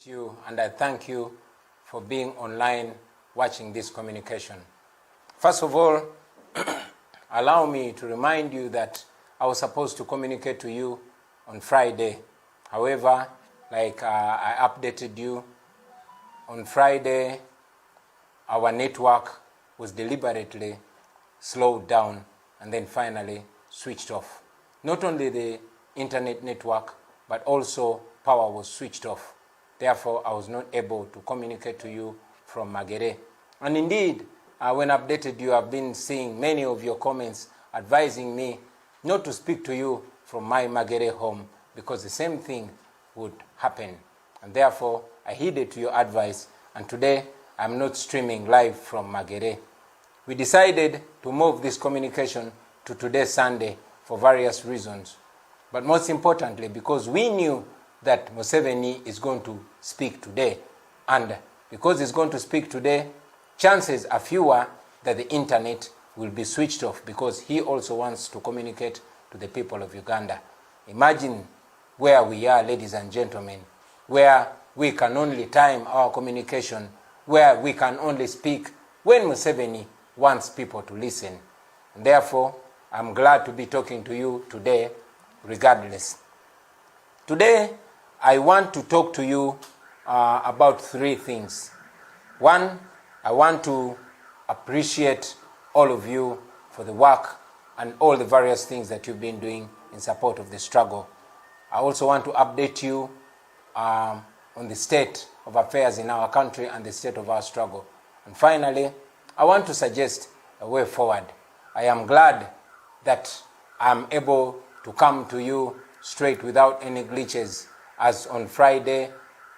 You and I thank you for being online watching this communication. First of all, allow me to remind you that I was supposed to communicate to you on Friday. However, like I updated you, on Friday our network was deliberately slowed down and then finally switched off. Not only the internet network, but also power was switched off. Therefore, I was not able to communicate to you from Magere. And indeed, when updated you, have been seeing many of your comments advising me not to speak to you from my Magere home because the same thing would happen. And therefore, I heeded to your advice, and today I'm not streaming live from Magere. We decided to move this communication to today, Sunday, for various reasons. But most importantly, because we knew that Museveni is going to speak today. And because he's going to speak today, chances are fewer that the internet will be switched off because he also wants to communicate to the people of Uganda. Imagine where we are, ladies and gentlemen, where we can only time our communication, where we can only speak when Museveni wants people to listen. And therefore, I'm glad to be talking to you today, regardless. Today, I want to talk to you about three things. One, I want to appreciate all of you for the work and all the various things that you've been doing in support of the struggle. I also want to update you on the state of affairs in our country and the state of our struggle. And finally, I want to suggest a way forward. I am glad that I'm able to come to you straight without any glitches. As on Friday,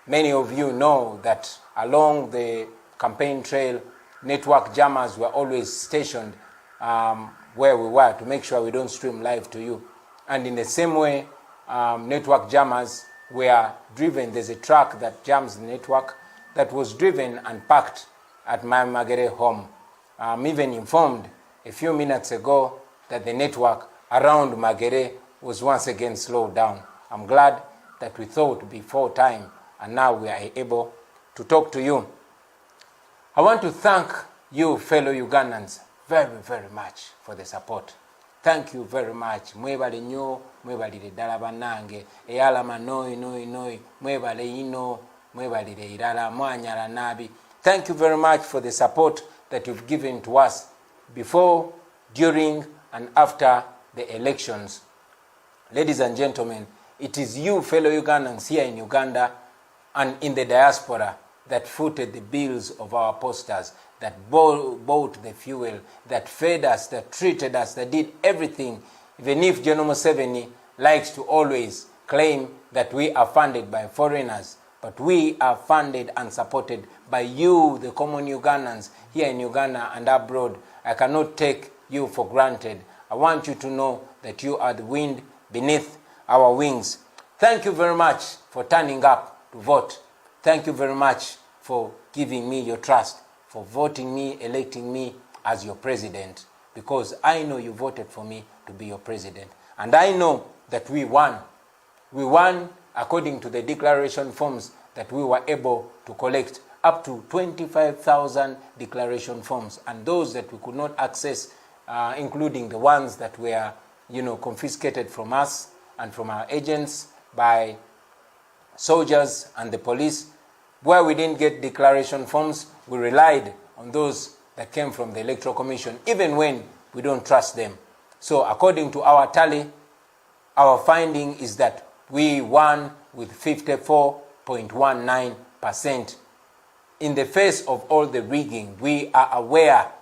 many of you know that along the campaign trail, network jammers were always stationed where we were to make sure we don't stream live to you. And in the same way, network jammers were driven. There's a truck that jams the network that was driven and parked at my Magere home. I'm even informed a few minutes ago that the network around Magere was once again slowed down. I'm glad that we thought before time, and now we are able to talk to you. I want to thank you, fellow Ugandans, very, very much for the support. Thank you very much. Mwebale nyo, mwebale dala banange, eyalama noi, mwebale ino, mwebale irala mwanyala nabi. Thank you very much for the support that you've given to us before, during, and after the elections. Ladies and gentlemen, it is you, fellow Ugandans here in Uganda and in the diaspora, that footed the bills of our posters, that bought the fuel, that fed us, that treated us, that did everything. Even if General Museveni likes to always claim that we are funded by foreigners, but we are funded and supported by you, the common Ugandans, here in Uganda and abroad. I cannot take you for granted. I want you to know that you are the wind beneath our wings. Thank you very much for turning up to vote. Thank you very much for giving me your trust, for voting me, electing me as your president, because I know you voted for me to be your president. And I know that we won. We won according to the declaration forms that we were able to collect, up to 25,000 declaration forms, and those that we could not access, including the ones that were, confiscated from us and from our agents by soldiers and the police. Where we didn't get declaration forms, we relied on those that came from the Electoral Commission, even when we don't trust them. So according to our tally, our finding is that we won with 54.19%. In the face of all the rigging, we are aware,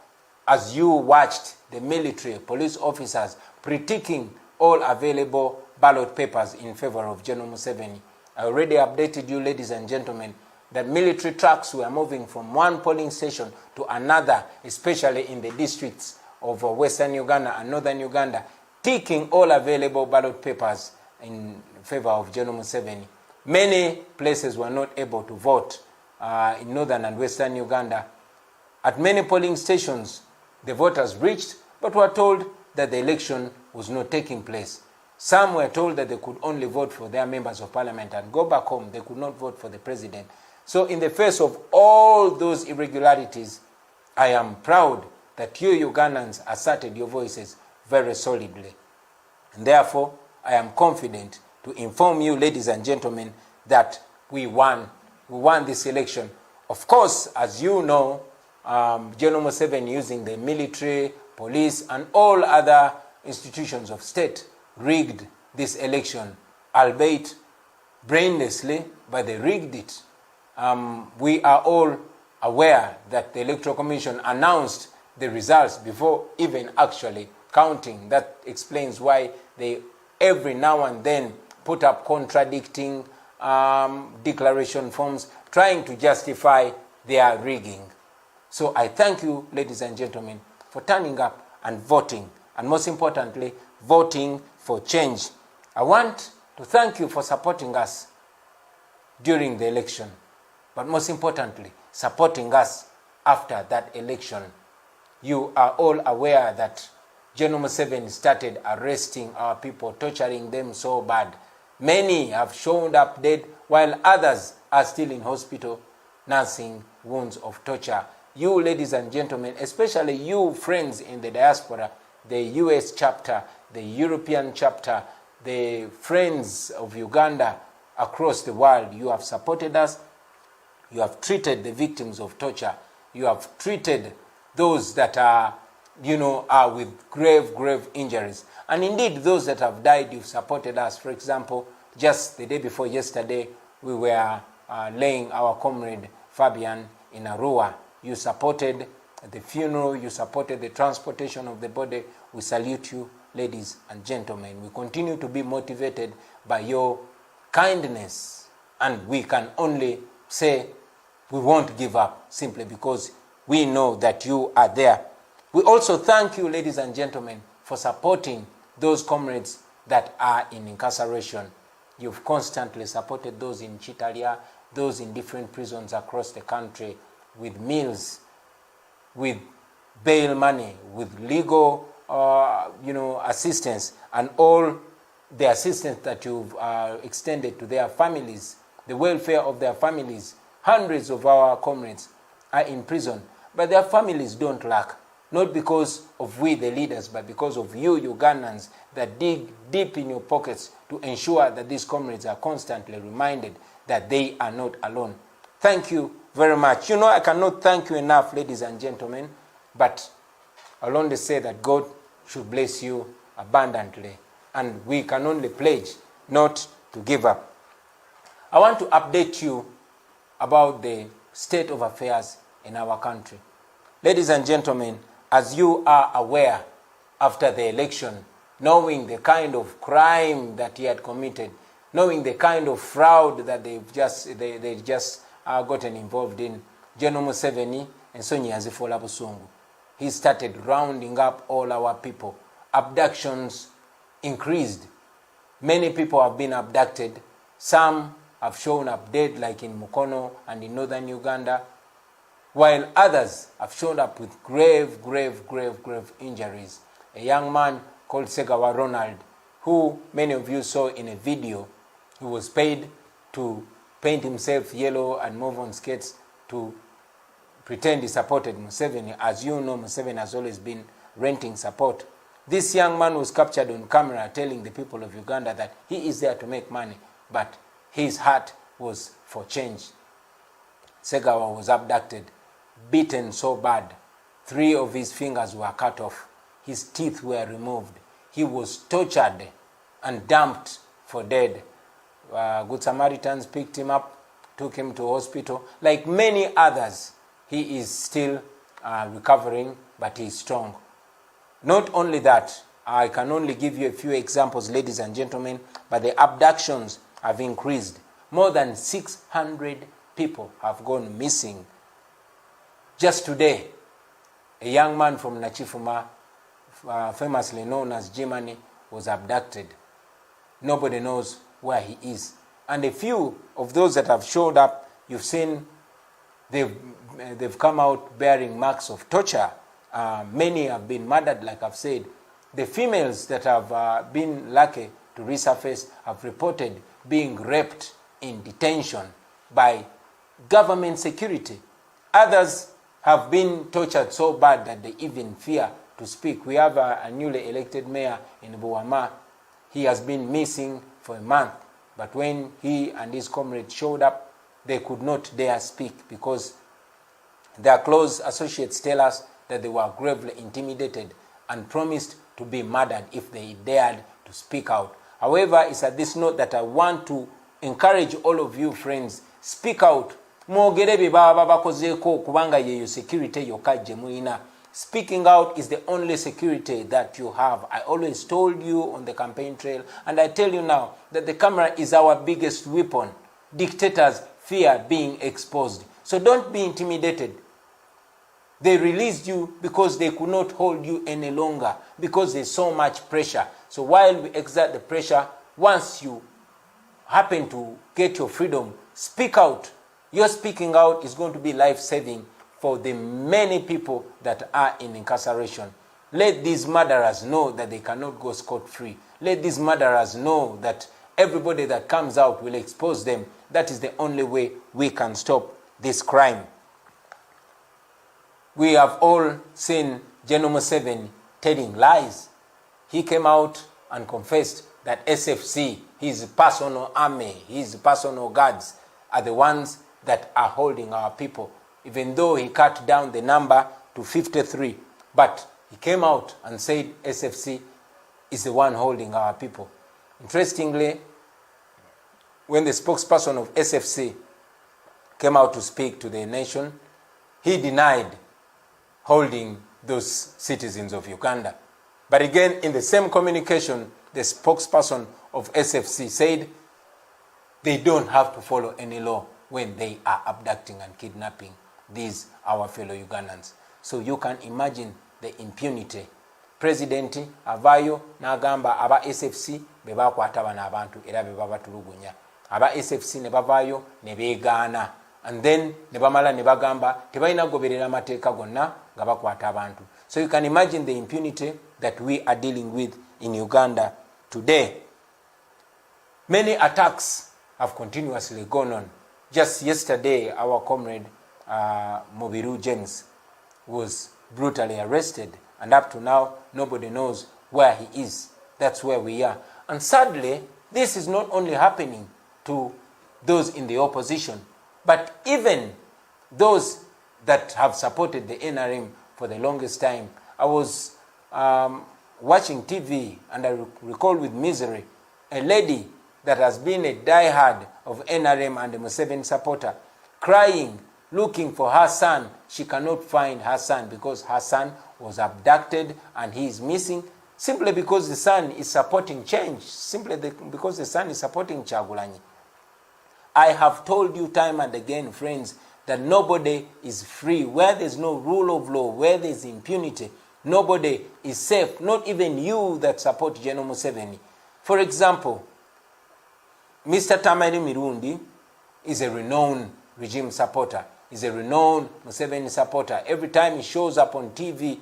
as you watched the military, police officers critiquing all available ballot papers in favor of General Museveni. I already updated you, ladies and gentlemen, that military trucks were moving from one polling station to another, especially in the districts of Western Uganda and Northern Uganda, taking all available ballot papers in favor of General Museveni. Many places were not able to vote in Northern and Western Uganda. At many polling stations, the voters reached, but were told that the election was not taking place. Some were told that they could only vote for their members of parliament and go back home. They could not vote for the president. So in the face of all those irregularities, I am proud that you Ugandans asserted your voices very solidly. And therefore, I am confident to inform you, ladies and gentlemen, that we won. We won this election. Of course, as you know, General Museveni, using the military, police, and all other institutions of state, rigged this election, albeit brainlessly, but they rigged it. We are all aware that the Electoral Commission announced the results before even actually counting. That explains why they every now and then put up contradicting declaration forms trying to justify their rigging. So I thank you, ladies and gentlemen, for turning up and voting, and most importantly, voting for change. I want to thank you for supporting us during the election, but most importantly, supporting us after that election. You are all aware that General Museveni started arresting our people, torturing them so bad. Many have shown up dead, while others are still in hospital, nursing wounds of torture. You, ladies and gentlemen, especially you friends in the diaspora, the US chapter, the European chapter, the friends of Uganda across the world, you have supported us. You have treated the victims of torture. You have treated those that are with grave injuries. And indeed, those that have died, you've supported us. For example, just the day before yesterday, we were laying our comrade Fabian in Arua. You supported the funeral. You supported the transportation of the body. We salute you, ladies and gentlemen. We continue to be motivated by your kindness. And we can only say we won't give up simply because we know that you are there. We also thank you, ladies and gentlemen, for supporting those comrades that are in incarceration. You've constantly supported those in Chitalia, those in different prisons across the country, with meals, with bail money, with legal assistance, and all the assistance that you've extended to their families, the welfare of their families. Hundreds of our comrades are in prison, but their families don't lack. Not because of we, the leaders, but because of you, Ugandans, that dig deep in your pockets to ensure that these comrades are constantly reminded that they are not alone. Thank you very much. I cannot thank you enough, ladies and gentlemen, but I'll only say that God should bless you abundantly, and we can only pledge not to give up. I want to update you about the state of affairs in our country. Ladies and gentlemen, as you are aware, after the election, knowing the kind of crime that he had committed, knowing the kind of fraud that they just gotten involved in, General Museveni and Sonia Zifola Busungu, he started rounding up all our people. Abductions increased. Many people have been abducted. Some have shown up dead, like in Mukono and in northern Uganda, while others have shown up with grave injuries. A young man called Segawa Ronald, who many of you saw in a video, who was paid to paint himself yellow and move on skates to pretend he supported Museveni. As you know, Museveni has always been renting support. This young man was captured on camera telling the people of Uganda that he is there to make money, but his heart was for change. Segawa was abducted, beaten so bad. 3 of his fingers were cut off. His teeth were removed. He was tortured and dumped for dead. Good Samaritans picked him up, took him to hospital. Like many others, he is still recovering, but he is strong. Not only that, I can only give you a few examples, ladies and gentlemen, but the abductions have increased. More than 600 people have gone missing. Just today, a young man from Nachifuma, famously known as Jimani, was abducted. Nobody knows where he is. And a few of those that have showed up, you've seen they've come out bearing marks of torture. Many have been murdered, like I've said. The females that have been lucky to resurface, have reported being raped in detention by government security. Others have been tortured so bad that they even fear to speak. We have a newly elected mayor in Buwama. He has been missing for a month, but when he and his comrades showed up, they could not dare speak because their close associates tell us that they were gravely intimidated and promised to be murdered if they dared to speak out. However, it's at this note that I want to encourage all of you friends, speak out. Speaking out is the only security that you have. I always told you on the campaign trail, and I tell you now, that the camera is our biggest weapon. Dictators fear being exposed. So don't be intimidated. They released you because they could not hold you any longer, because there's so much pressure. So while we exert the pressure, once you happen to get your freedom, speak out. Your speaking out is going to be life-saving for the many people that are in incarceration. Let these murderers know that they cannot go scot-free. Let these murderers know that everybody that comes out will expose them. That is the only way we can stop this crime. We have all seen General Museveni telling lies. He came out and confessed that SFC, his personal army, his personal guards, are the ones that are holding our people, even though he cut down the number to 53. But he came out and said SFC is the one holding our people. Interestingly, when the spokesperson of SFC came out to speak to the nation, he denied holding those citizens of Uganda. But again, in the same communication, the spokesperson of SFC said they don't have to follow any law when they are abducting and kidnapping these our fellow Ugandans. So you can imagine the impunity. President avayo nagamba aba SFC bebakwata bana abantu era bebabatulugunya. Aba SFC ne bavayo ne begaana, and then ne bamala ne bagamba tebalina goberera mateeka gonna nga bakwata abantu. So you can imagine the impunity that we are dealing with in Uganda today. Many attacks have continuously gone on. Just yesterday, our comrade Mobiru James was brutally arrested, and up to now, nobody knows where he is. That's where we are. And sadly, this is not only happening to those in the opposition, but even those that have supported the NRM for the longest time. I was watching TV, and I recall with misery a lady that has been a diehard of NRM and a Museveni supporter, crying, looking for her son. She cannot find her son because her son was abducted and he is missing, simply because the son is supporting change, simply because the son is supporting Kyagulanyi. I have told you time and again, friends, that nobody is free. Where there's no rule of law, where there's impunity, nobody is safe, not even you that support General Museveni. For example, Mr. Tamari Mirundi is a renowned regime supporter. He's a renowned Museveni supporter. Every time he shows up on TV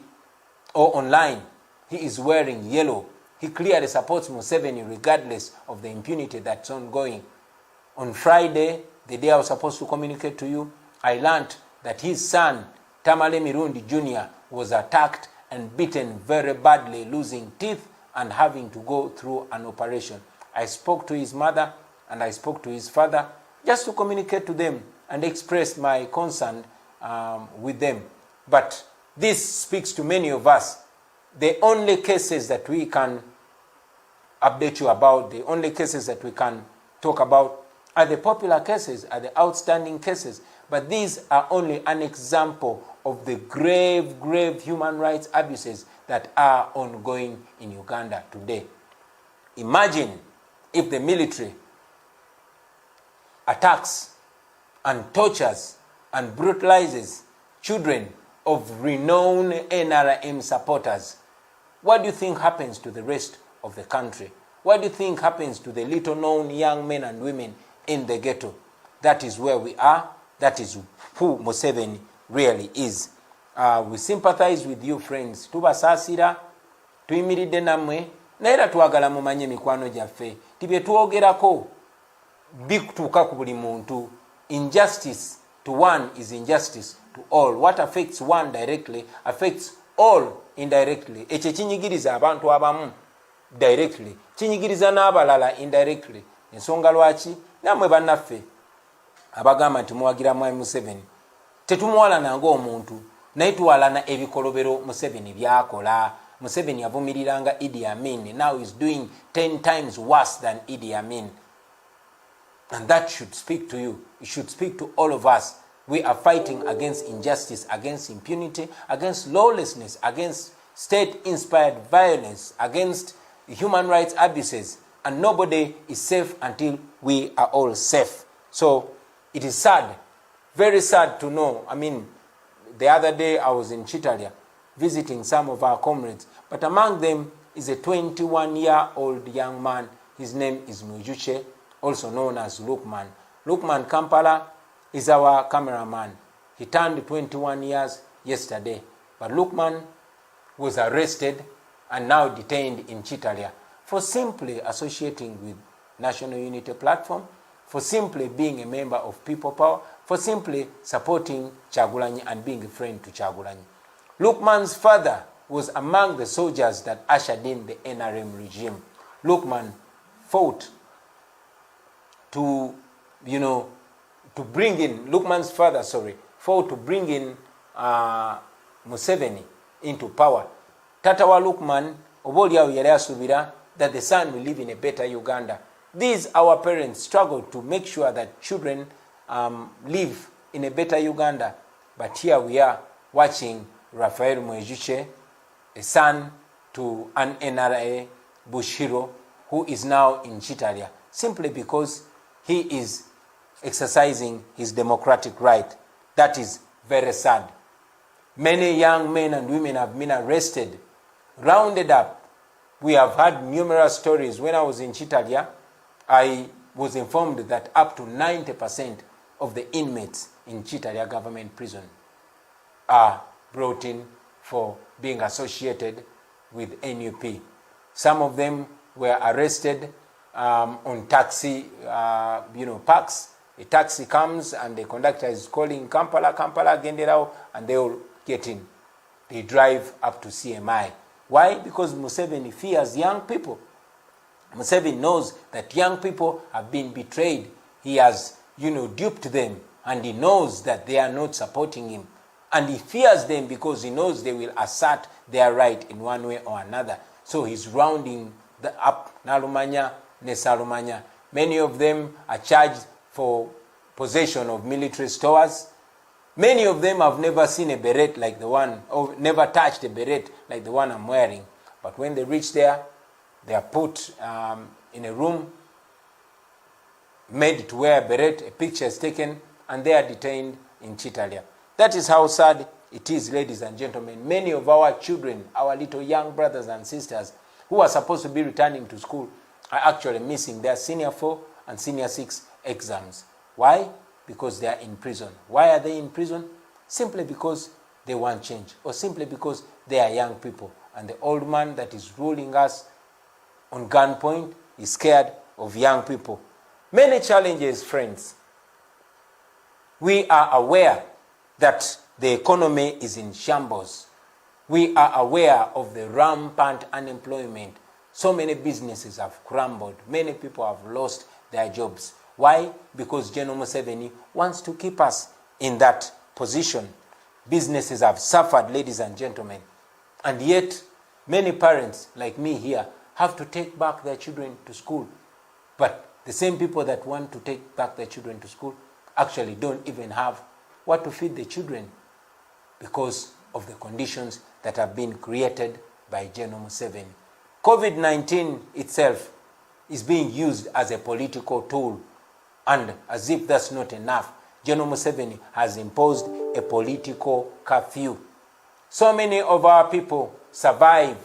or online, he is wearing yellow. He clearly supports Museveni regardless of the impunity that's ongoing. On Friday, the day I was supposed to communicate to you, I learned that his son, Tamale Mirundi Jr., was attacked and beaten very badly, losing teeth and having to go through an operation. I spoke to his mother and I spoke to his father just to communicate to them and express my concern with them. But this speaks to many of us. The only cases that we can update you about, the only cases that we can talk about are the popular cases, are the outstanding cases. But these are only an example of the grave, grave human rights abuses that are ongoing in Uganda today. Imagine if the military attacks and tortures and brutalizes children of renowned NRM supporters. What do you think happens to the rest of the country? What do you think happens to the little-known young men and women in the ghetto? That is where we are. That is who Museveni really is. We sympathize with you, friends. Tubasasira, tuyimiridde namwe, naye era twagala mumanye mikwano gyaffe ti bye twogerako bikutuuka ku buli muntu. Injustice to one is injustice to all. What affects one directly affects all indirectly. Ekyo kinyigiriza abantu abamu directly, kinyigiriza n'abalala indirectly. Ensonga lwaki namwe bannaffe abagamba nti muwagira mwami Museveni tetumuwalana ng'omuntu naye tuwalana ebikolobero Museveni byakola. Museveni yavumiriranga Idi Amin, now is doing 10 times worse than Idi Amin. And that should speak to you. It should speak to all of us. We are fighting against injustice, against impunity, against lawlessness, against state-inspired violence, against human rights abuses. And nobody is safe until we are all safe. So it is sad, very sad to know. I mean, the other day I was in Chitalia visiting some of our comrades, but among them is a 21-year-old young man. His name is Mujuche, also known as Lukman. Lukman Kampala is our cameraman. He turned 21 years yesterday. But Lukman was arrested and now detained in Chitalia for simply associating with National Unity Platform, for simply being a member of People Power, for simply supporting Kyagulanyi and being a friend to Kyagulanyi. Lukman's father was among the soldiers that ushered in the NRM regime. Lukman fought to, to bring in, Lukman's father, fought to bring in Museveni into power. Tata wa Lukman, oboliawo yali asubira that the son will live in a better Uganda. These, our parents, struggled to make sure that children live in a better Uganda. But here we are watching Raphael Mwejuche, a son to an NRA Bushiro, who is now in Chitalia, simply because he is exercising his democratic right. That is very sad. Many young men and women have been arrested, rounded up. We have had numerous stories. When I was in Chitalia, I was informed that up to 90% of the inmates in Chitalia government prison are brought in for being associated with NUP. Some of them were arrested on taxi, parks. A taxi comes and the conductor is calling Kampala, Genderao, and they all get in. They drive up to CMI. Why? Because Museveni fears young people. Museveni knows that young people have been betrayed. He has, duped them, and he knows that they are not supporting him. And he fears them because he knows they will assert their right in one way or another. So he's rounding up Nalumanya, Nesalumanya. Many of them are charged for possession of military stores. Many of them have never seen a beret like the one, or never touched a beret like the one I'm wearing. But when they reach there, they are put in a room, made to wear a beret, a picture is taken, and they are detained in Chitalia. That is how sad it is, ladies and gentlemen. Many of our children, our little young brothers and sisters, who are supposed to be returning to school, are actually missing their senior 4 and senior 6 exams. Why? Because they are in prison. Why are they in prison? Simply because they want change, or simply because they are young people. And the old man that is ruling us on gunpoint is scared of young people. Many challenges, friends. We are aware that the economy is in shambles. We are aware of the rampant unemployment. So many businesses have crumbled. Many people have lost their jobs. Why? Because General Museveni wants to keep us in that position. Businesses have suffered, ladies and gentlemen. And yet, many parents, like me here, have to take back their children to school. But the same people that want to take back their children to school actually don't even have what to feed the children because of the conditions that have been created by General Museveni. COVID-19 itself is being used as a political tool, and as if that's not enough, General Museveni has imposed a political curfew. So many of our people survive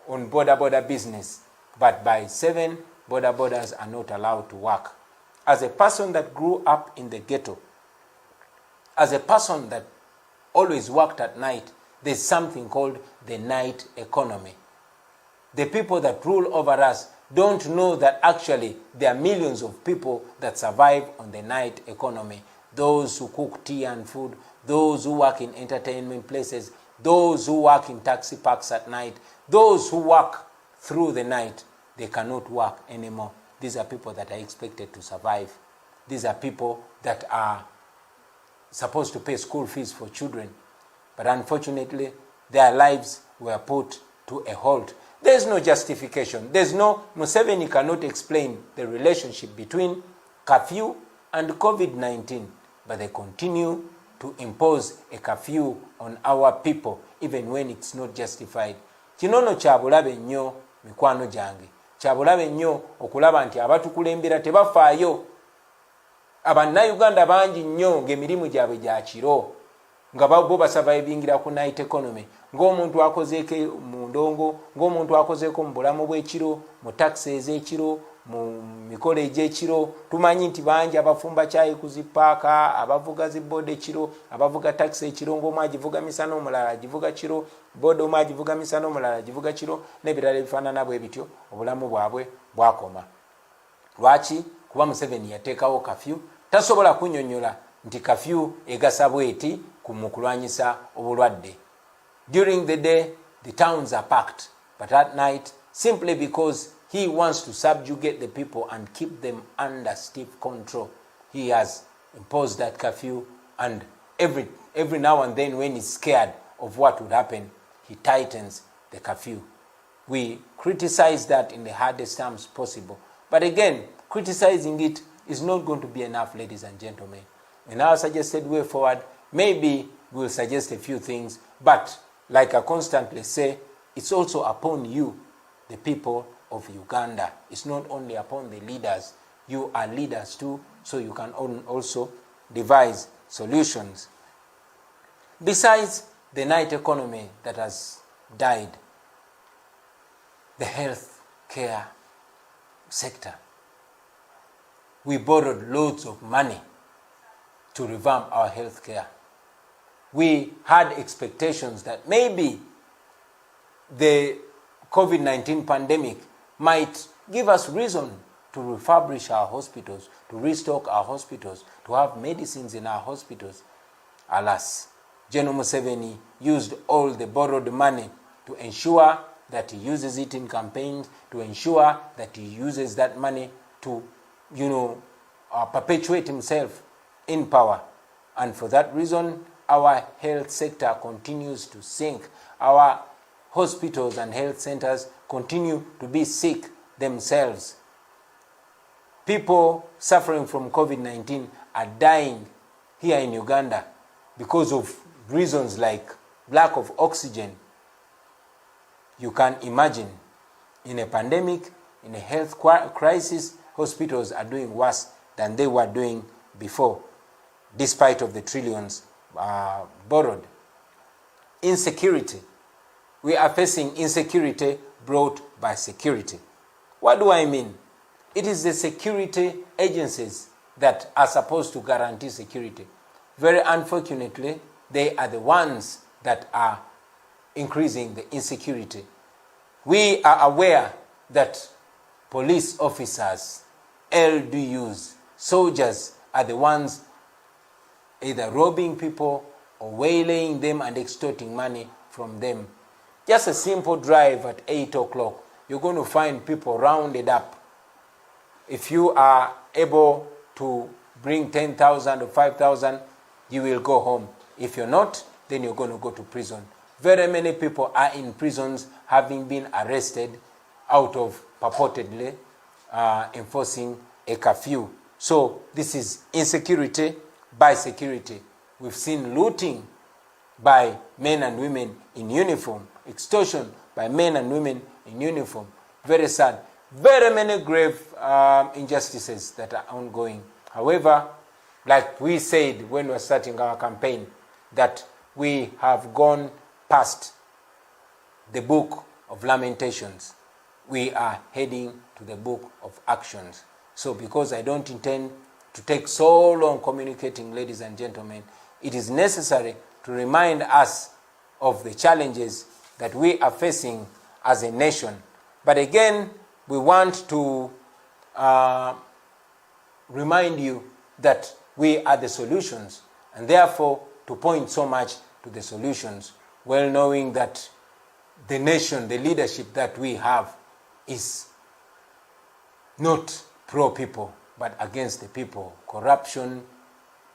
on border business, but by 7, borders are not allowed to work. As a person that grew up in the ghetto, as a person that always worked at night, there's something called the night economy. the people that rule over us don't know that actually there are millions of people that survive on the night economy. Those who cook tea and food, those who work in entertainment places, those who work in taxi parks at night, those who work through the night, they cannot work anymore. These are people that are expected to survive. These are people that are supposed to pay school fees for children. But unfortunately, their lives were put to a halt. There's no justification. Museveni cannot explain the relationship between curfew and COVID-19, but they continue to impose a curfew on our people, even when it's not justified. Kinono kyabulabe nnyo mikwano gyange. Kyabulabe nnyo okulaba nti abatukulembera tebafaayo. Abannayuganda bangi nnyo ng'emirimu gyabwe gya kiro, nga bo basurvivingira ku night economy, ng'omuntu akozeeko mu ndongo, ng'omuntu akozeeko mu bulamu bw'ekiro, mu taxi ez'ekiro, mu mikolo egy'ekiro. Tumanyi nti bangi abafumba kyayi ku zipaaka, abavuga zibooda ekiro, abavuga taxi ekiro, ng'omu agivuga misana omulala agivuga kiro, booda omu agivuga misana omulala agivuga kiro, n'ebirala ebifaanana bwe bityo. Obulamu bwabwe bwakoma. Lwaki? Kuba Museveni yateekawo kafyu. Tasobola kunnyonnyola nti kafyu egasa bweti mu kulwanyisa obulwadde. During the day, the towns are packed, but at night, simply because he wants to subjugate the people and keep them under stiff control, he has imposed that curfew, and every now and then when he's scared of what would happen, he tightens the curfew. We criticize that in the hardest terms possible. But again, criticizing it is not going to be enough, ladies and gentlemen. In our suggested way forward, maybe we'll suggest a few things, but like I constantly say, it's also upon you, the people of Uganda. It's not only upon the leaders. You are leaders too, so you can also devise solutions. Besides the night economy that has died, the health care sector, we borrowed loads of money to revamp our health care. We had expectations that maybe the COVID-19 pandemic might give us reason to refurbish our hospitals, to restock our hospitals, to have medicines in our hospitals. Alas, General Museveni used all the borrowed money to ensure that he uses it in campaigns, to ensure that he uses that money to, perpetuate himself in power. And for that reason, our health sector continues to sink. Our hospitals and health centers continue to be sick themselves. People suffering from COVID-19 are dying here in Uganda because of reasons like lack of oxygen. You can imagine, in a pandemic, in a health crisis, hospitals are doing worse than they were doing before, despite of the trillions borrowed. Insecurity. We are facing insecurity brought by security. What do I mean? It is the security agencies that are supposed to guarantee security. Very unfortunately, they are the ones that are increasing the insecurity. We are aware that police officers, LDUs, soldiers are the ones either robbing people or waylaying them and extorting money from them. Just a simple drive at 8 o'clock, you're going to find people rounded up. If you are able to bring 10,000 or 5,000, you will go home. If you're not, then you're going to go to prison. Very many people are in prisons having been arrested out of purportedly enforcing a curfew. So this is insecurity by security. We've seen looting by men and women in uniform, extortion by men and women in uniform. Very sad. Very many grave injustices that are ongoing. However, like we said when we were starting our campaign, that we have gone past the book of lamentations. We are heading to the book of actions. So because I don't intend to take so long communicating, ladies and gentlemen, it is necessary to remind us of the challenges that we are facing as a nation, But again, we want to remind you that we are the solutions, and therefore to point so much to the solutions, well knowing that the nation, the leadership that we have is not pro-people, but against the people. Corruption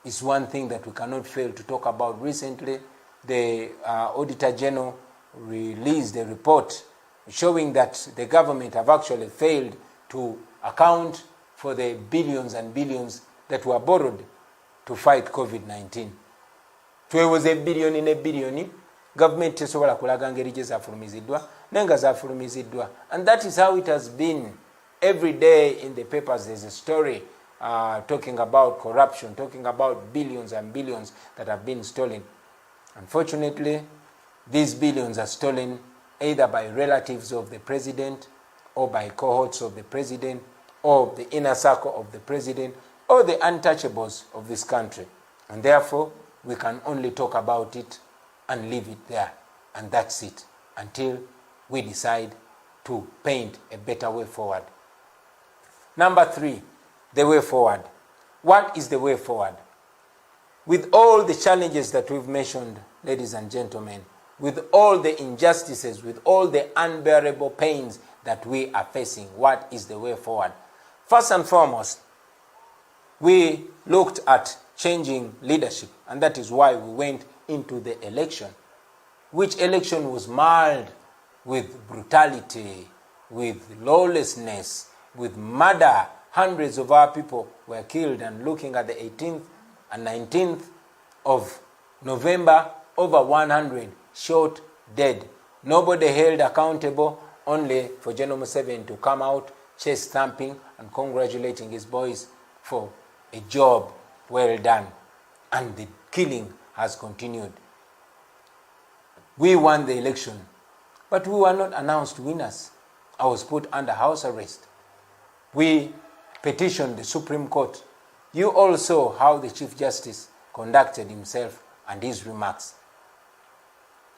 is one thing that we cannot fail to talk about. Recently, the Auditor General released a report showing that the government have actually failed to account for the billions and billions that were borrowed to fight COVID-19. Twewoze ebbiliyoni n'ebbiliyoni government tesobola kulaga ngeri gye zaafulumiziddwa nenga zaafulumiziddwa. And that is how it has been. Every day in the papers there's a story talking about corruption, talking about billions and billions that have been stolen. Unfortunately, these billions are stolen either by relatives of the president or by cohorts of the president or the inner circle of the president or the untouchables of this country. And therefore, we can only talk about it and leave it there. And that's it until we decide to paint a better way forward. Number 3, the way forward. What is the way forward? With all the challenges that we've mentioned, ladies and gentlemen, with all the injustices, with all the unbearable pains that we are facing, what is the way forward? First and foremost, we looked at changing leadership, and that is why we went into the election, which election was marred with brutality, with lawlessness, with murder. Hundreds of our people were killed, and looking at the 18th and 19th of November, over 100 shot dead. Nobody held accountable, only for General Museveni to come out chest thumping and congratulating his boys for a job well done. And the killing has continued. We won the election, but we were not announced winners. I was put under house arrest. We petitioned the Supreme Court. You all saw how the Chief Justice conducted himself and his remarks.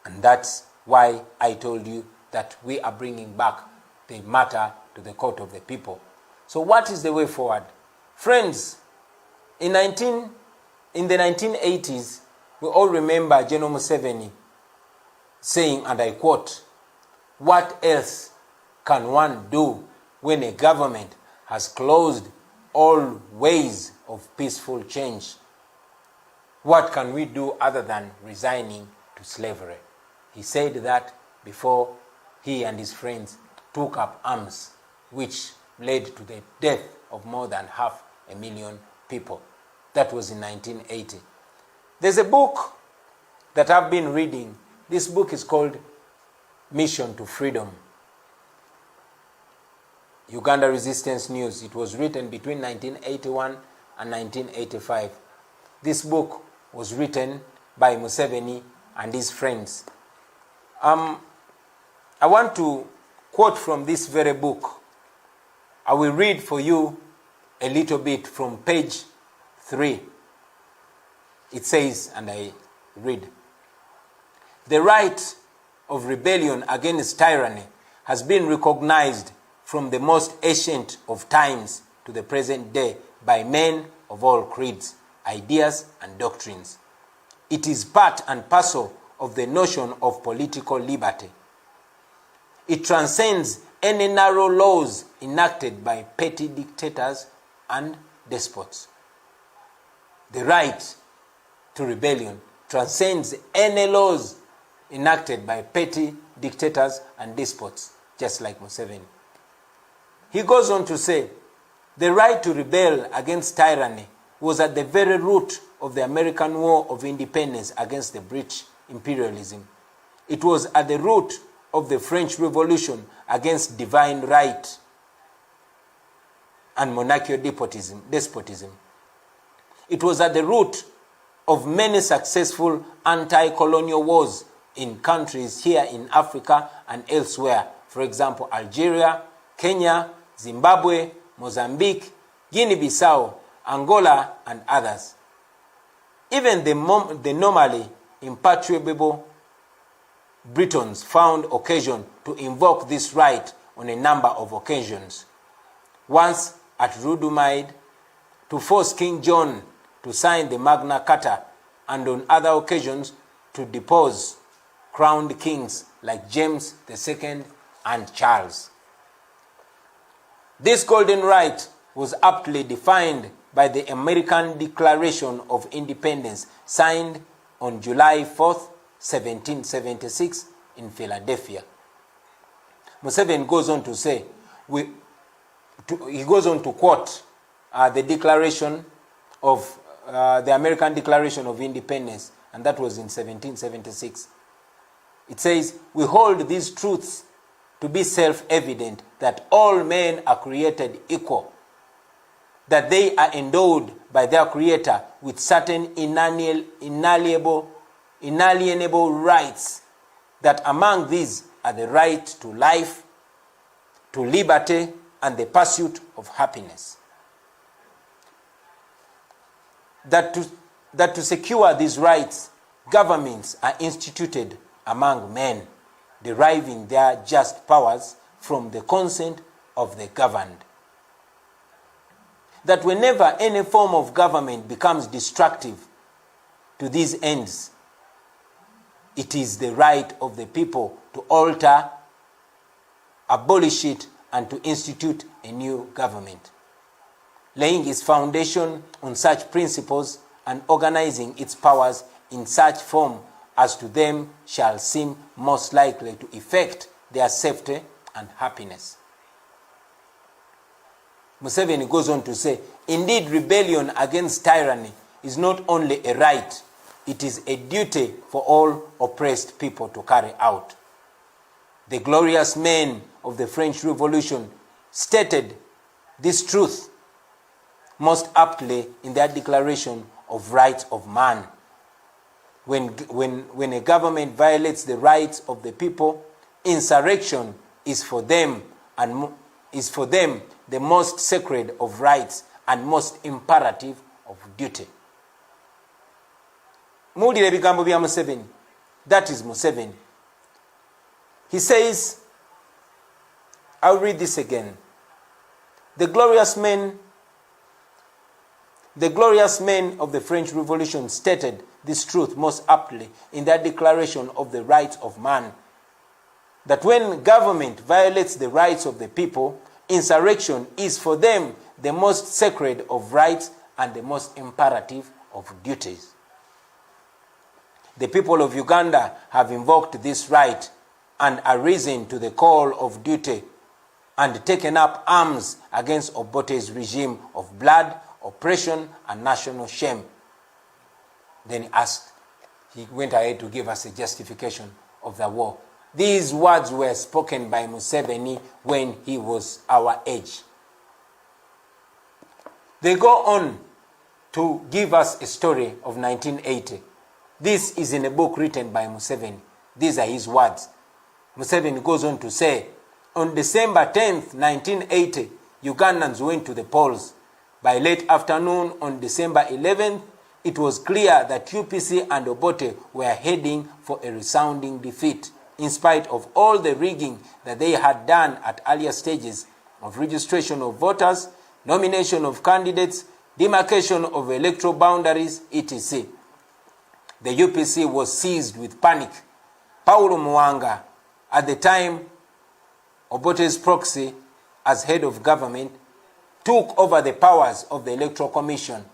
And that's why I told you that we are bringing back the matter to the court of the people. So what is the way forward? Friends, in the 1980s, we all remember General Museveni saying, and I quote, "What else can one do when a government has closed all ways of peaceful change? What can we do other than resigning to slavery?" He said that before he and his friends took up arms, which led to the death of more than 500,000 people. That was in 1980. There's a book that I've been reading. This book is called Mission to Freedom, Uganda Resistance News. It was written between 1981 and 1985. This book was written by Museveni and his friends. I want to quote from this very book. I will read for you a little bit from page 3. It says, and I read, "The right of rebellion against tyranny has been recognized from the most ancient of times to the present day by men of all creeds, ideas, and doctrines. It is part and parcel of the notion of political liberty. It transcends any narrow laws enacted by petty dictators and despots." The right to rebellion transcends any laws enacted by petty dictators and despots, just like Museveni. He goes on to say, "The right to rebel against tyranny was at the very root of the American War of Independence against the British imperialism. It was at the root of the French Revolution against divine right and monarchical despotism. It was at the root of many successful anti-colonial wars in countries here in Africa and elsewhere. For example, Algeria, Kenya, Zimbabwe, Mozambique, Guinea-Bissau, Angola, and others. Even the normally imperturbable Britons found occasion to invoke this right on a number of occasions. Once at Rudumide, to force King John to sign the Magna Carta, and on other occasions to depose crowned kings like James II and Charles. This golden right was aptly defined by the American Declaration of Independence signed on July 4th, 1776 in Philadelphia. Museveni goes on to say, he goes on to quote the Declaration of the American Declaration of Independence, and that was in 1776. It says, "We hold these truths to be self-evident, that all men are created equal, that they are endowed by their Creator with certain inalienable rights, that among these are the right to life, to liberty, and the pursuit of happiness. That to secure these rights, governments are instituted among men, deriving their just powers from the consent of the governed. That whenever any form of government becomes destructive to these ends, it is the right of the people to alter, abolish it, and to institute a new government, laying its foundation on such principles and organizing its powers in such form as to them shall seem most likely to effect their safety and happiness." Museveni goes on to say, "Indeed, rebellion against tyranny is not only a right, it is a duty for all oppressed people to carry out. The glorious men of the French Revolution stated this truth most aptly in their Declaration of Rights of Man. When a government violates the rights of the people, insurrection is for them the most sacred of rights and most imperative of duty." Muwulire ebigambo bya Museveni. That is Museveni. He says, I'll read this again. The glorious men of the French Revolution stated this truth most aptly in their Declaration of the Rights of Man, that when government violates the rights of the people, insurrection is for them the most sacred of rights and the most imperative of duties. The people of Uganda have invoked this right and are risen to the call of duty and taken up arms against Obote's regime of blood, oppression, and national shame. Then he went ahead to give us a justification of the war. These words were spoken by Museveni when he was our age. They go on to give us a story of 1980. This is in a book written by Museveni. These are his words. Museveni goes on to say, on December 10th, 1980, Ugandans went to the polls. By late afternoon on December 11th, it was clear that UPC and Obote were heading for a resounding defeat, in spite of all the rigging that they had done at earlier stages of registration of voters, nomination of candidates, demarcation of electoral boundaries, etc. The UPC was seized with panic. Paulo Muwanga, at the time Obote's proxy as head of government, took over the powers of the Electoral Commission,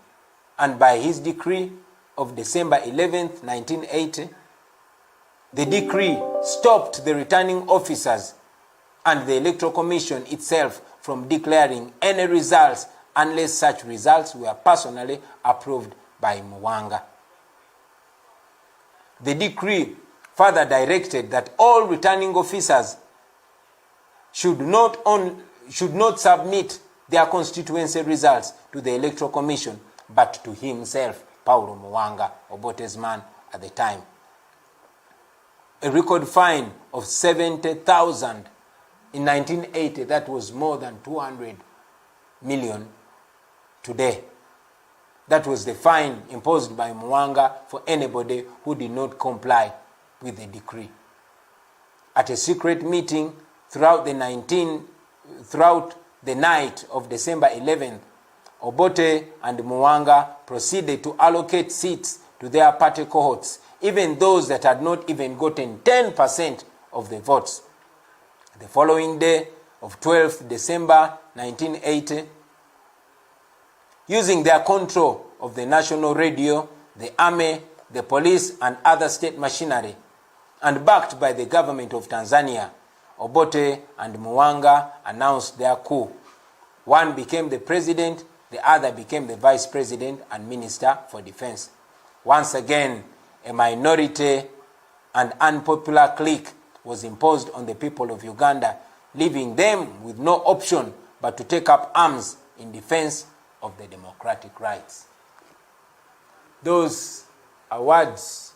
and by his decree of December 11th, 1980, the decree stopped the returning officers and the Electoral Commission itself from declaring any results unless such results were personally approved by Muwanga. The decree further directed that all returning officers should not submit their constituency results to the Electoral Commission, but to himself, Paulo Muwanga, Obote's man at the time. A record fine of 70,000 in 1980, that was more than 200 million today. That was the fine imposed by Muwanga for anybody who did not comply with the decree. At a secret meeting throughout the night of December 11th, Obote and Muwanga proceeded to allocate seats to their party cohorts, even those that had not even gotten 10% of the votes. The following day of 12th December 1980, using their control of the national radio, the army, the police, and other state machinery, and backed by the government of Tanzania, Obote and Muwanga announced their coup. One became the president, the other became the vice president and minister for defense. Once again, a minority and unpopular clique was imposed on the people of Uganda, leaving them with no option but to take up arms in defense of the democratic rights. Those are words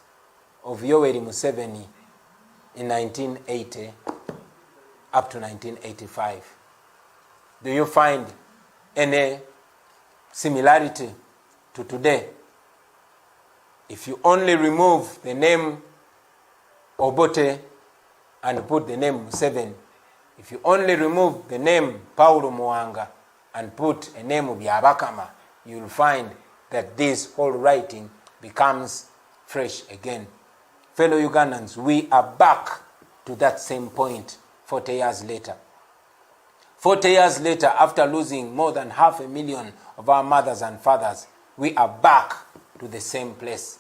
of Yoweri Museveni in 1980 up to 1985. Do you find any similarity to today? If you only remove the name Obote and put the name Museveni, if you only remove the name Paulo Muwanga and put a name of Byabakama, you'll find that this whole writing becomes fresh again. Fellow Ugandans, we are back to that same point 40 years later. 40 years later, after losing more than 500,000 of our mothers and fathers, we are back to the same place.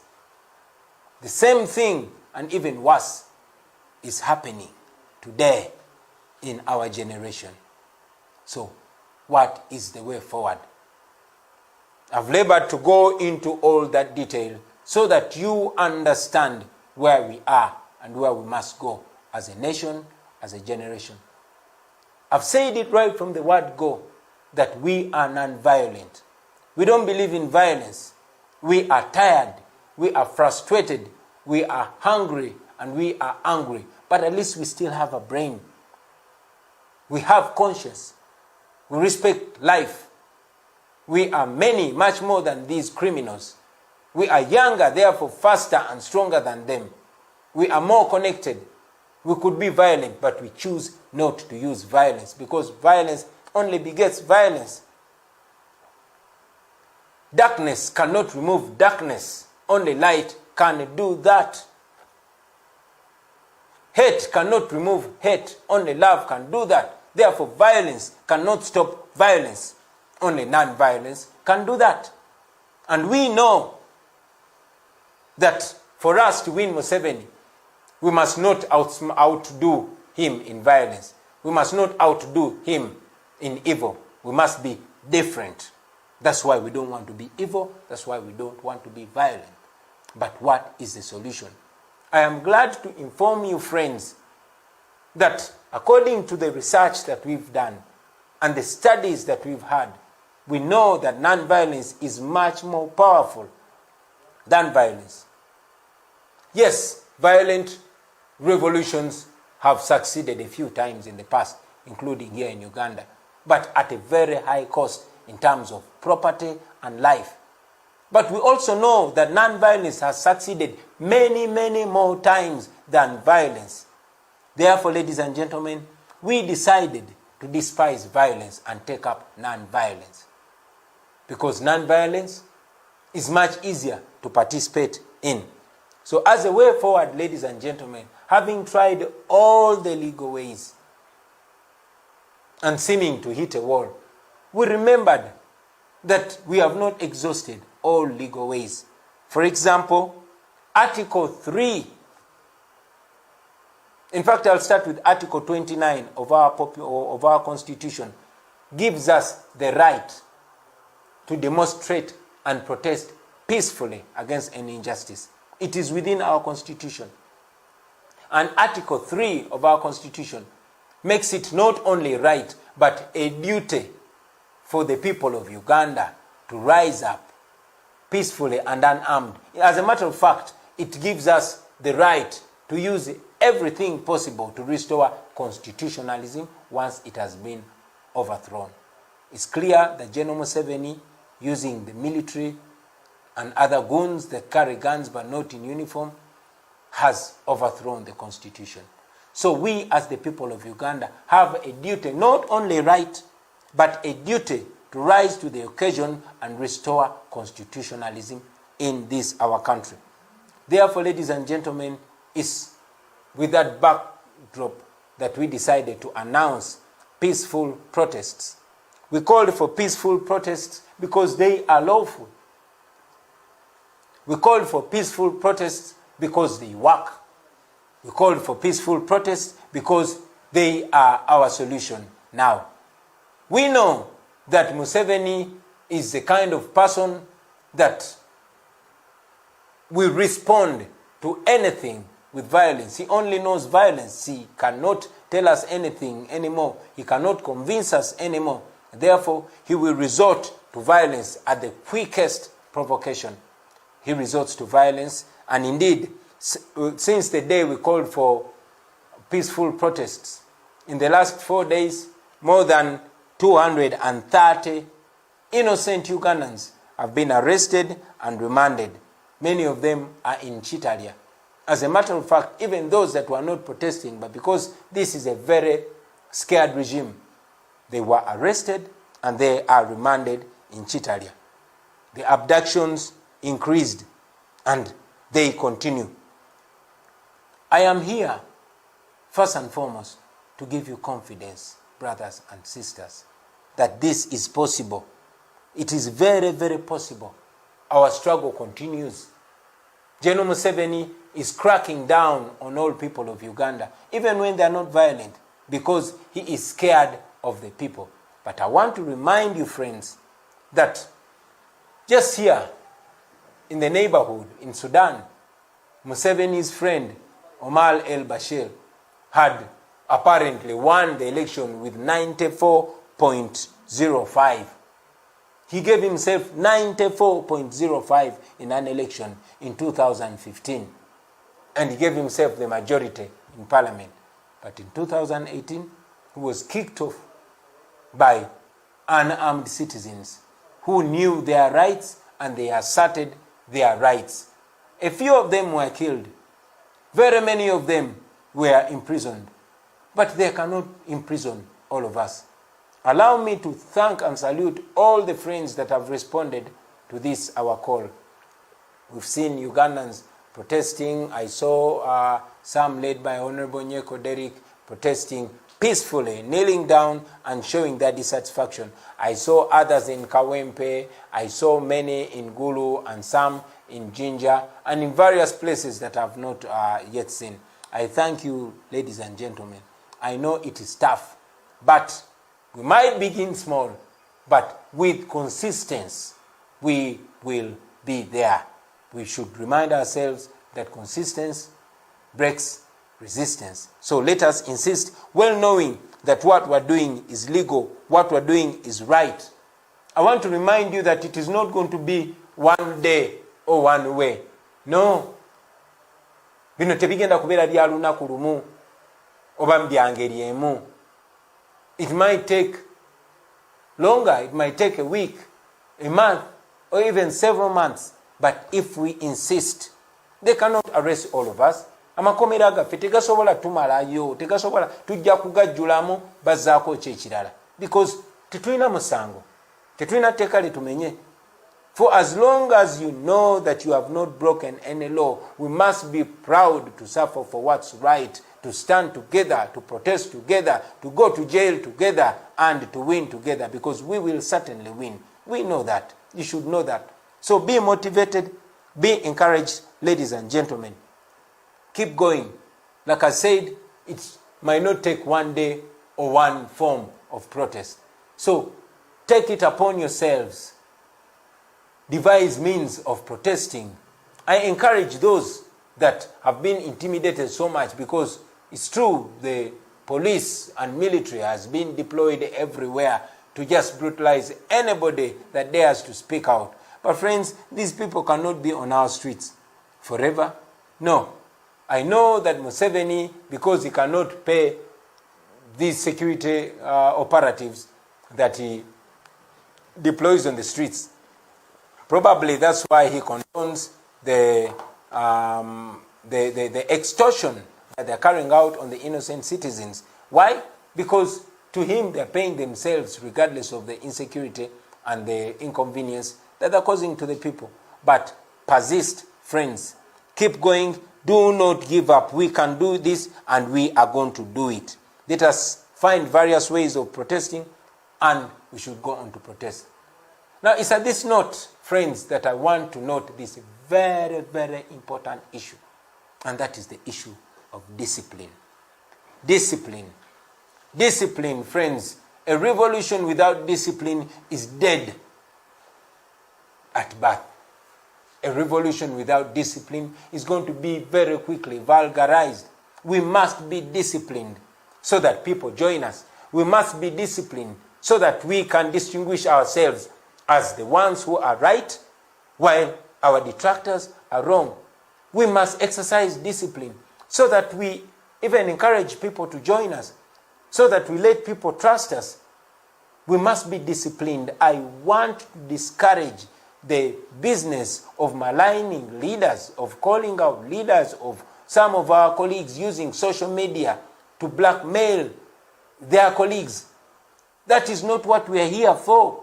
The same thing, and even worse, is happening today in our generation. So, what is the way forward? I've labored to go into all that detail so that you understand where we are and where we must go as a nation, as a generation. I've said it right from the word go that we are non-violent. We don't believe in violence. We are tired. We are frustrated. We are hungry and we are angry. But at least we still have a brain. We have conscience. We respect life. We are many, much more than these criminals. We are younger, therefore faster and stronger than them. We are more connected. We could be violent, but we choose not to use violence because violence only begets violence. Darkness cannot remove darkness. Only light can do that. Hate cannot remove hate. Only love can do that. Therefore, violence cannot stop violence. Only non-violence can do that. And we know that for us to win Museveni, we must not outdo him in violence. We must not outdo him in evil. We must be different. That's why we don't want to be evil. That's why we don't want to be violent. But what is the solution? I am glad to inform you, friends, that according to the research that we've done and the studies that we've had, we know that non-violence is much more powerful than violence. Yes, violent revolutions have succeeded a few times in the past, including here in Uganda, but at a very high cost in terms of property and life. But we also know that non-violence has succeeded many, many more times than violence. Therefore, ladies and gentlemen, we decided to despise violence and take up non-violence. Because non-violence is much easier to participate in. So as a way forward, ladies and gentlemen, having tried all the legal ways and seeming to hit a wall, we remembered that we have not exhausted all legal ways. For example, Article 3. In fact, I'll start with Article 29 of our Constitution. Gives us the right to demonstrate and protest peacefully against any injustice. It is within our Constitution. And Article 3 of our Constitution makes it not only right, but a duty for the people of Uganda to rise up peacefully and unarmed. As a matter of fact, it gives us the right to use everything possible to restore constitutionalism once it has been overthrown. It's clear that General Museveni, using the military and other goons that carry guns but not in uniform, has overthrown the constitution. So we as the people of Uganda have a duty, not only right, but a duty to rise to the occasion and restore constitutionalism in this our country. Therefore, ladies and gentlemen, it's with that backdrop that we decided to announce peaceful protests. We called for peaceful protests because they are lawful. We called for peaceful protests because they work. We called for peaceful protests because they are our solution now. We know that Museveni is the kind of person that will respond to anything with violence. He only knows violence. He cannot tell us anything anymore. He cannot convince us anymore. Therefore, he will resort to violence at the quickest provocation. He resorts to violence, and indeed, since the day we called for peaceful protests, in the last 4 days, more than 230 innocent Ugandans have been arrested and remanded. Many of them are in Chitalia. As a matter of fact, even those that were not protesting, but because this is a very scared regime, they were arrested and they are remanded in Chitalia. The abductions increased and they continue. I am here, first and foremost, to give you confidence, brothers and sisters, that this is possible. It is very, very possible. Our struggle continues. General Museveni is cracking down on all people of Uganda, even when they are not violent, because he is scared of the people. But I want to remind you, friends, that just here in the neighborhood in Sudan, Museveni's friend Omar el-Bashir had apparently won the election with 94.05. He gave himself 94.05 in an election in 2015. And he gave himself the majority in parliament. But in 2018, he was kicked off by unarmed citizens who knew their rights and they asserted their rights. A few of them were killed. Very many of them were imprisoned. But they cannot imprison all of us. Allow me to thank and salute all the friends that have responded to this, our call. We've seen Ugandans protesting. I saw some led by Honorable Nyeko Derrick protesting peacefully, kneeling down and showing their dissatisfaction. I saw others in Kawempe. I saw many in Gulu and some in Jinja and in various places that I have not yet seen. I thank you, ladies and gentlemen. I know it is tough, but we might begin small, but with consistency, we will be there. We should remind ourselves that consistency breaks resistance. So let us insist, well knowing that what we're doing is legal, what we're doing is right. I want to remind you that it is not going to be one day or one way. No. Bino tebigenda kubeera bya lunaku lumu oba bya ngeri emu. It might take longer, it might take a week, a month, or even several months. But if we insist, they cannot arrest all of us. Amakomera gaffe tegasobola tumalayo, tegasobola tujja kugajjulamu bazzaako ekyekirala. Because tetulina musango, tetulina tteeka litumenye. For as long as you know that you have not broken any law, we must be proud to suffer for what's right, to stand together, to protest together, to go to jail together, and to win together, because we will certainly win. We know that. You should know that. So be motivated, be encouraged, ladies and gentlemen. Keep going. Like I said, it might not take one day or one form of protest. So take it upon yourselves. Devise means of protesting. I encourage those that have been intimidated so much, because it's true, the police and military has been deployed everywhere to just brutalize anybody that dares to speak out. But friends, these people cannot be on our streets forever. No. I know that Museveni, because he cannot pay these security operatives that he deploys on the streets, probably that's why he condones the extortion that they're carrying out on the innocent citizens. Why? Because to him they're paying themselves regardless of the insecurity and the inconvenience that they're causing to the people. But persist, friends. Keep going. Do not give up. We can do this and we are going to do it. Let us find various ways of protesting and we should go on to protest. Now, it's at this note, friends, that I want to note this very, very important issue. And that is the issue of discipline. Discipline. Discipline, friends. A revolution without discipline is dead at birth. A revolution without discipline is going to be very quickly vulgarized. We must be disciplined so that people join us. We must be disciplined so that we can distinguish ourselves as the ones who are right while our detractors are wrong. We must exercise discipline so that we even encourage people to join us, so that we let people trust us. We must be disciplined. I want to discourage the business of maligning leaders, of calling out leaders, of some of our colleagues using social media to blackmail their colleagues. That is not what we are here for.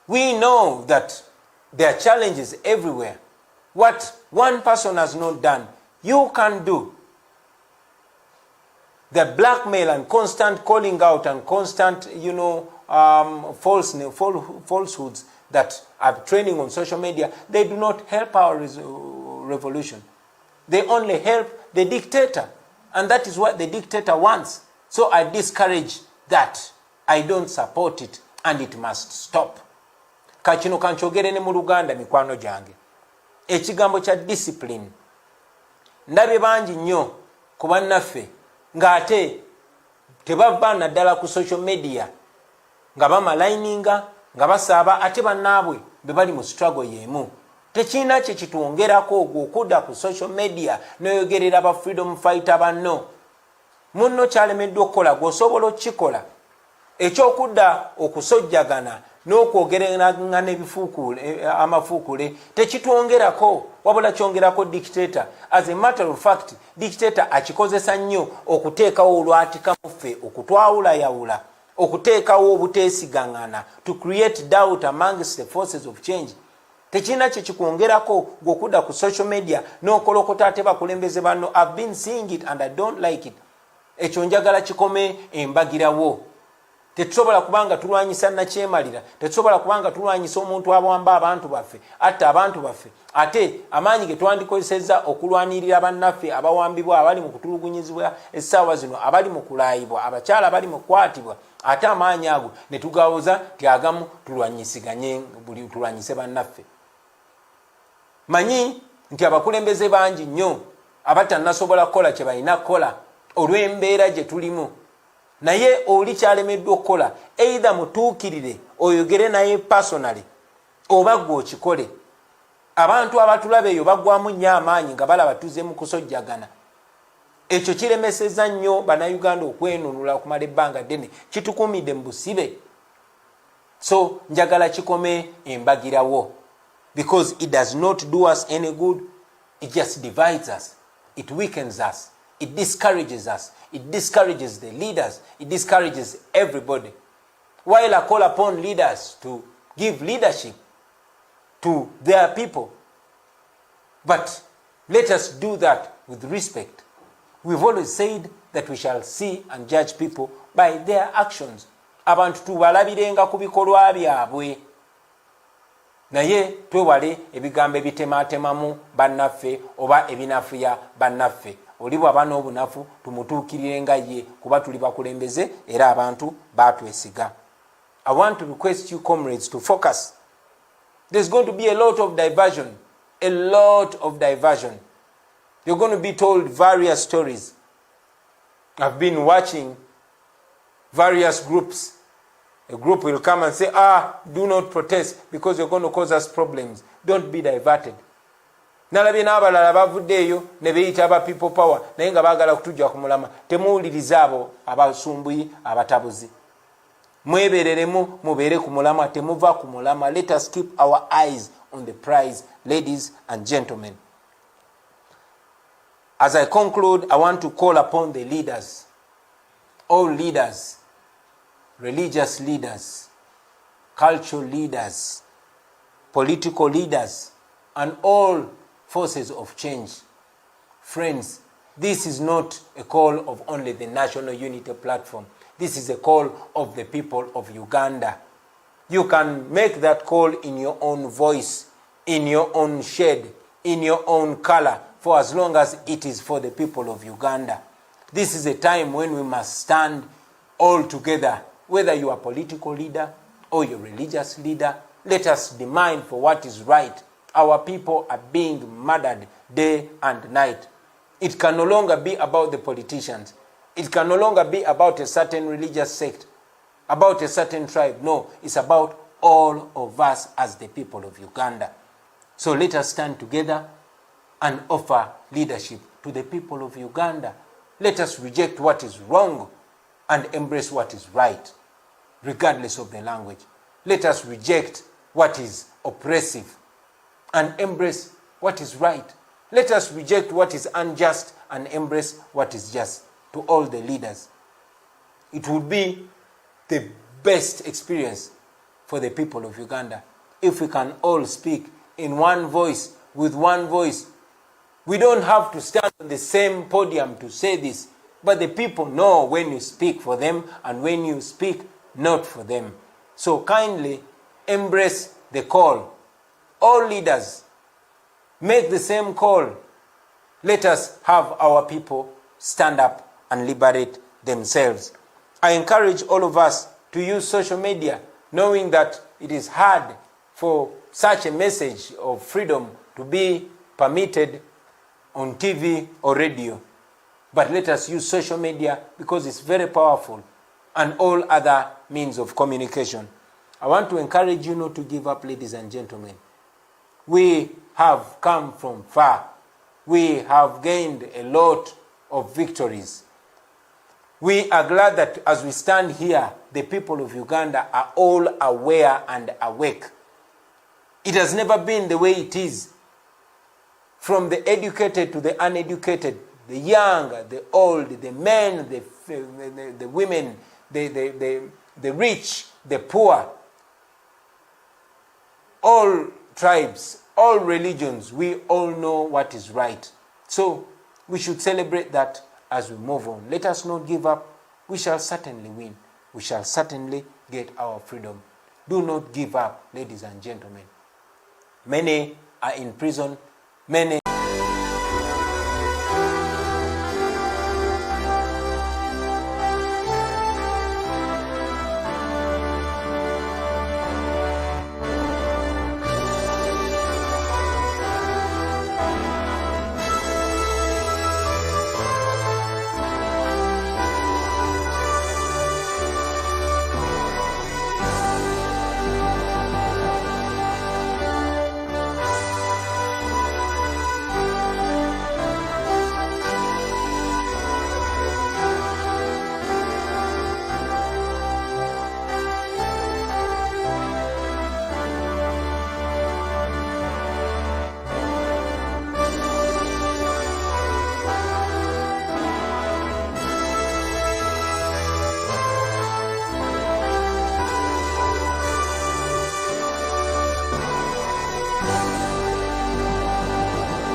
We know that there are challenges everywhere. What one person has not done, you can do. The blackmail and constant calling out and constant, falsehoods that are training on social media, they do not help our revolution. They only help the dictator. And that is what the dictator wants. So I discourage that. I don't support it. And it must stop. Kachino kanchogere ne mu Luganda mikwano jange. Ekigambo cha discipline. Ndabe bangi nnyo ku bannaffe ng'ate tebava naddala ku social media nga bamalininga nga basaaba ate bannaabwe be bali mu struggle y'emu. Tekina kye kitwongerako okudda ku social media n'oyogerera ba freedom fighter banno. Munno kyalemeddwa okukola gw'osobola okikola. Ekyokudda okusojjagana n'okwogereranga n'ebifuukule amafuukule tekitwongerako, wabula kyongerako dictator. As a matter of fact, dictator akikozesa nnyo okuteekawo olwatika muffe, okutwawulayawula, okuteekawo obuteesigangana, to create doubt amongst the forces of change. Tekina kye kikwongerako gw'okudda ku social media n'okolokota ate bakulembeze banno. I've been seeing it and I don't like it. Ekyo njagala kikome embagirawo. Tetusobola kubanga tulwanyisa nakyemalira, tetusobola kubanga tulwanyisa omuntu abwamba abantu baffe, atta abantu baffe, ate amaanyi ge twandikozesezza okulwanirira bannaffe abawambibwa, abali mu kutulugunyizibwa essaawa zino, abali mu kulaayibwa, abakyala abali mu kukwatibwa, ate amaanyi ago ne tugawoza ti agamu tulwanyisiganye, buli tulwanyise bannaffe. Manyi nti abakulembeze bangi nnyo abatannasobola kukola kye balina kukola olw'embeera gye tulimu. Naye oli kyalemeddwa okukola, either mutuukirire oyogere naye personally oba gwe okikole. Abantu abatulaba eyo bagwamu nnyo amaanyi nga balaba tuzze mu kusojjagana. Ekyo kiremesezza nnyo bannayuganda okwenunula okumala ebbanga ddene, kitukumidde mu busibe. So njagala kikome embagirawo, because it does not do us any good. It just divides us, it weakens us, it discourages us. It discourages the leaders. It discourages everybody. While I call upon leaders to give leadership to their people. But let us do that with respect. We've always said that we shall see and judge people by their actions. Abantu tubalabirenga ku bikolwa byabwe. Naye twewale ebigambo ebitematemamu bannaffe oba ebinafuya bannaffe. Oli bw'aba n'obunafu tumutuukirire nga ye, kuba tuli bakulembeze era abantu batwesiga. I want to request you comrades to focus. There's going to be a lot of diversion. A lot of diversion. You're going to be told various stories. I've been watching various groups. A group will come and say, do not protest because you're going to cause us problems. Don't be diverted. Nalabye n'abalala bavuddeeyo ne beeyita aba people power naye nga baagala kutujja ku mulama. Temuwuliriza abo abasumbuyi abatabuzi. Mwebereremu mubeere ku mulama, temuva ku mulama. Let us keep our eyes on the prize, ladies and gentlemen. As I conclude, I want to call upon the leaders, all leaders, religious leaders, cultural leaders, political leaders, and all forces of change. Friends, this is not a call of only the National Unity Platform. This is a call of the people of Uganda. You can make that call in your own voice, in your own shade, in your own color, for as long as it is for the people of Uganda. This is a time when we must stand all together, whether you are a political leader or you're a religious leader. Let us demand for what is right. Our people are being murdered day and night. It can no longer be about the politicians. It can no longer be about a certain religious sect, about a certain tribe. No, it's about all of us as the people of Uganda. So let us stand together and offer leadership to the people of Uganda. Let us reject what is wrong and embrace what is right, regardless of the language. Let us reject what is oppressive and embrace what is right. Let us reject what is unjust and embrace what is just. To all the leaders, it would be the best experience for the people of Uganda if we can all speak in one voice, with one voice. We don't have to stand on the same podium to say this, but the people know when you speak for them and when you speak not for them. So kindly embrace the call. All leaders, make the same call. Let us have our people stand up and liberate themselves. I encourage all of us to use social media, knowing that it is hard for such a message of freedom to be permitted on TV or radio. But let us use social media because it's very powerful, and all other means of communication. I want to encourage you not to give up, ladies and gentlemen. We have come from far. We have gained a lot of victories. We are glad that as we stand here, the people of Uganda are all aware and awake. It has never been the way it is. From the educated to the uneducated, the young, the old, the men, the women, the rich, the poor, all tribes, all religions, we all know what is right. So we should celebrate that as we move on. Let us not give up. We shall certainly win. We shall certainly get our freedom. Do not give up, ladies and gentlemen. Many are in prison. Many